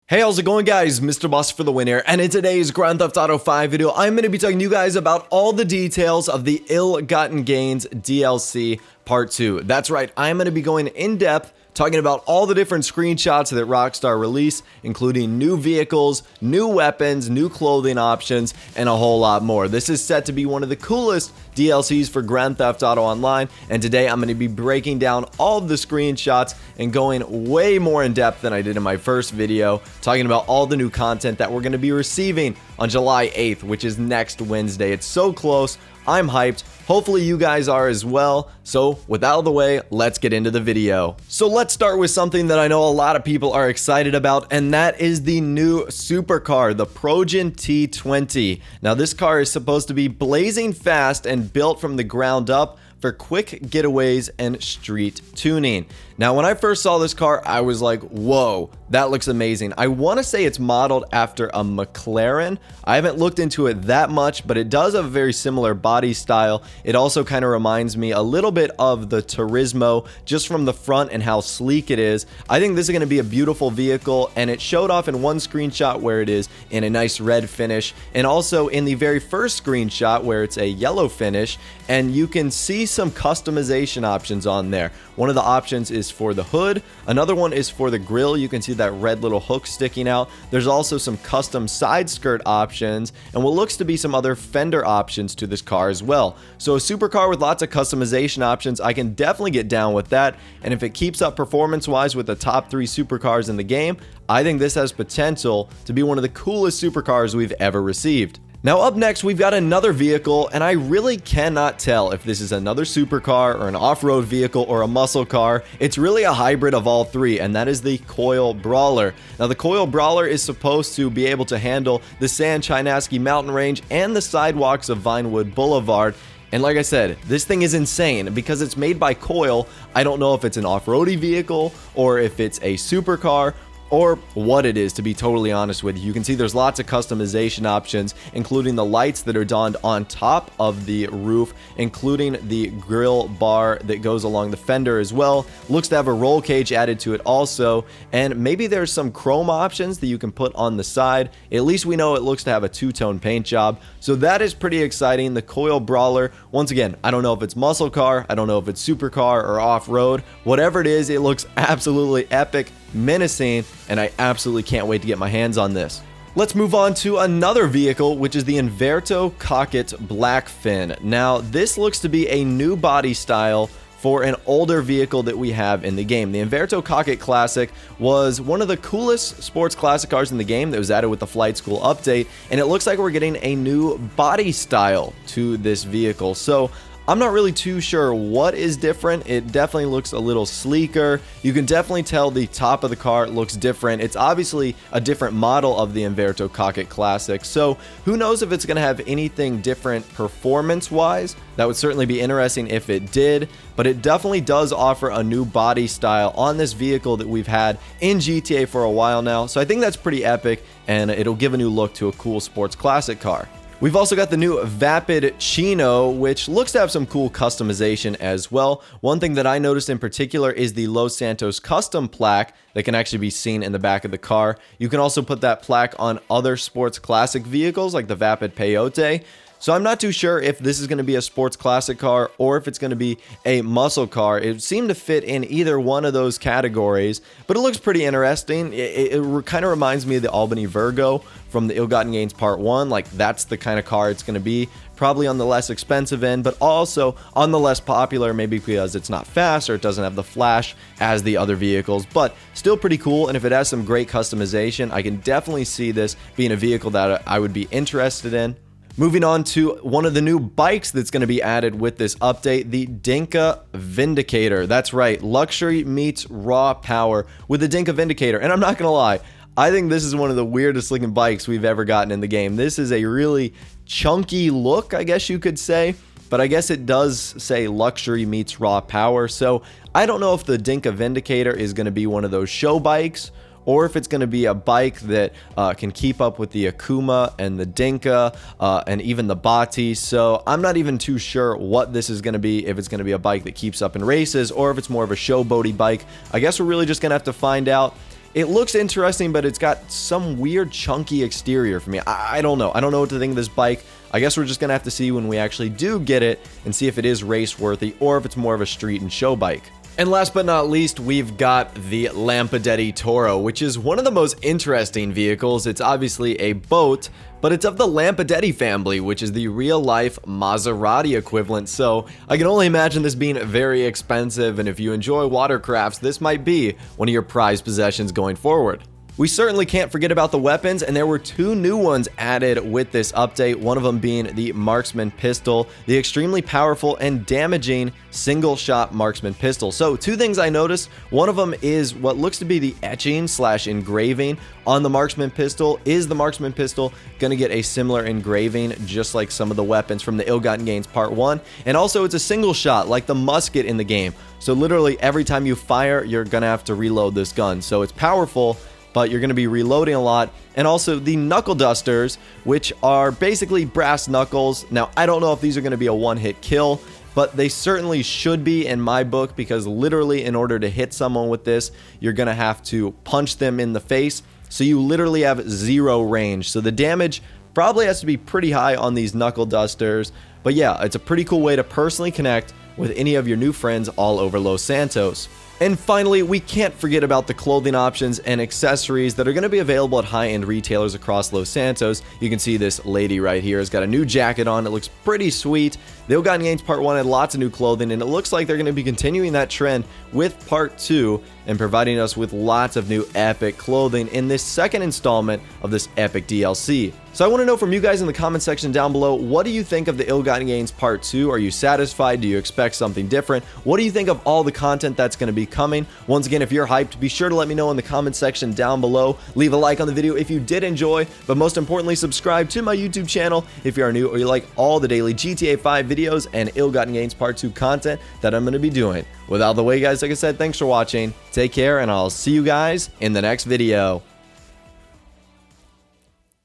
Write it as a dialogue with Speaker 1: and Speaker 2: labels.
Speaker 1: Hey, how's it going, guys? Mr. Boss for the win here, and in today's Grand Theft Auto 5 video, I'm going to be talking to you guys about all the details of the Ill-Gotten Gains DLC Part 2. That's right, I'm going to be going in depth talking about all the different screenshots that Rockstar released, including new vehicles, new weapons, new clothing options, and a whole lot more. This is set to be one of the coolest DLCs for Grand Theft Auto Online, and today I'm going to be breaking down all of the screenshots and going way more in depth than I did in my first video, talking about all the new content that we're going to be receiving on July 8th, which is next Wednesday. It's so close. I'm hyped. Hopefully you guys are as well. So with that out of the way, let's get into the video. So let's start with something that I know a lot of people are excited about, and that is the new supercar, the Progen T20. Now this car is supposed to be blazing fast and built from the ground up for quick getaways and street tuning. Now, when I first saw this car, I was like, whoa, that looks amazing. I want to say it's modeled after a McLaren. I haven't looked into it that much, but it does have a very similar body style. It also kind of reminds me a little bit of the Turismo, just from the front and how sleek it is. I think this is going to be a beautiful vehicle, and it showed off in one screenshot where it is in a nice red finish, and also in the very first screenshot where it's a yellow finish, and you can see some customization options on there. One of the options is for the hood, another one is for the grille. You can see that red little hook sticking out. There's also some custom side skirt options and what looks to be some other fender options to this car as well. So a supercar with lots of customization options, I can definitely get down with that, and if it keeps up performance wise with the top 3 supercars in the game, I think this has potential to be one of the coolest supercars we've ever received. Now up next, we've got another vehicle, and I really cannot tell if this is another supercar or an off-road vehicle or a muscle car. It's really a hybrid of all three, and that is the Coil Brawler. Now the Coil Brawler is supposed to be able to handle the San Chinaski mountain range and the sidewalks of Vinewood Boulevard. And like I said, this thing is insane because it's made by Coil. I don't know if it's an off-roady vehicle or if it's a supercar or what it is, to be totally honest with you. You can see there's lots of customization options, including the lights that are donned on top of the roof, including the grill bar that goes along the fender as well. Looks to have a roll cage added to it also, and maybe there's some chrome options that you can put on the side. At least we know it looks to have a two-tone paint job, so that is pretty exciting. The Coil Brawler, once again, I don't know if it's muscle car, I don't know if it's supercar or off-road. Whatever it is, it looks absolutely epic, menacing, and I absolutely can't wait to get my hands on this. Let's move on to another vehicle, which is the Inverto Cockett Blackfin. Now this looks to be a new body style for an older vehicle that we have in the game. The Inverto Cockett Classic was one of the coolest sports classic cars in the game that was added with the Flight School update, and it looks like we're getting a new body style to this vehicle. So I'm not really too sure what is different. It definitely looks a little sleeker. You can definitely tell the top of the car looks different. It's obviously a different model of the Inverto Cockett Classic, so who knows if it's going to have anything different performance-wise. That would certainly be interesting if it did, but it definitely does offer a new body style on this vehicle that we've had in GTA for a while now, so I think that's pretty epic, and it'll give a new look to a cool sports classic car. We've also got the new Vapid Chino, which looks to have some cool customization as well. One thing that I noticed in particular is the Los Santos custom plaque that can actually be seen in the back of the car. You can also put that plaque on other sports classic vehicles like the Vapid Peyote. So I'm not too sure if this is going to be a sports classic car or if it's going to be a muscle car. It seemed to fit in either one of those categories, but it looks pretty interesting. It kind of reminds me of the Albany Virgo from the Ill-Gotten Gains Part 1. Like, that's the kind of car it's going to be. Probably on the less expensive end, but also on the less popular, maybe because it's not fast or it doesn't have the flash as the other vehicles, but still pretty cool. And if it has some great customization, I can definitely see this being a vehicle that I would be interested in. Moving on to one of the new bikes that's going to be added with this update, the Dinka Vindicator. That's right, luxury meets raw power with the Dinka Vindicator. And I'm not going to lie, I think this is one of the weirdest looking bikes we've ever gotten in the game. This is a really chunky look, I guess you could say, but I guess it does say luxury meets raw power. So I don't know if the Dinka Vindicator is going to be one of those show bikes, or if it's going to be a bike that can keep up with the Akuma and the Dinka and even the Bati. So I'm not even too sure what this is going to be, if it's going to be a bike that keeps up in races or if it's more of a showboaty bike. I guess we're really just going to have to find out. It looks interesting, but it's got some weird chunky exterior for me. I don't know. I don't know what to think of this bike. I guess we're just going to have to see when we actually do get it and see if it is race worthy or if it's more of a street and show bike. And last but not least, we've got the Dedi Toro, which is one of the most interesting vehicles. It's obviously a boat, but it's of the Dedi family, which is the real-life Maserati equivalent. So I can only imagine this being very expensive, and if you enjoy watercrafts, this might be one of your prized possessions going forward. We certainly can't forget about the weapons, and there were 2 new ones added with this update, one of them being the Marksman Pistol, the extremely powerful and damaging single-shot Marksman Pistol. So 2 things I noticed. One of them is what looks to be the etching / engraving on the Marksman Pistol. Is the Marksman Pistol going to get a similar engraving just like some of the weapons from the Ill-Gotten Gains Part 1? And also it's a single shot like the musket in the game. So literally every time you fire, you're going to have to reload this gun. So it's powerful, but you're going to be reloading a lot. And also the Knuckle Dusters, which are basically brass knuckles. Now, I don't know if these are going to be a one-hit kill, but they certainly should be in my book, because literally in order to hit someone with this, you're going to have to punch them in the face. So you literally have 0 range. So the damage probably has to be pretty high on these Knuckle Dusters. But yeah, it's a pretty cool way to personally connect with any of your new friends all over Los Santos. And finally, we can't forget about the clothing options and accessories that are going to be available at high-end retailers across Los Santos. You can see this lady right here has got a new jacket on. It looks pretty sweet. The Ill-Gotten Gains Part 1 had lots of new clothing, and it looks like they're going to be continuing that trend with Part 2 and providing us with lots of new epic clothing in this second installment of this epic DLC. So I want to know from you guys in the comment section down below, what do you think of the Ill-Gotten Gains Part 2? Are you satisfied? Do you expect something different? What do you think of all the content that's going to be coming? Once again, if you're hyped, be sure to let me know in the comment section down below. Leave a like on the video if you did enjoy, but most importantly, subscribe to my YouTube channel if you are new or you like all the daily GTA 5 videos and Ill-Gotten Gains Part 2 content that I'm going to be doing. With out of the way, guys, like I said, thanks for watching. Take care, and I'll see you guys in the next video.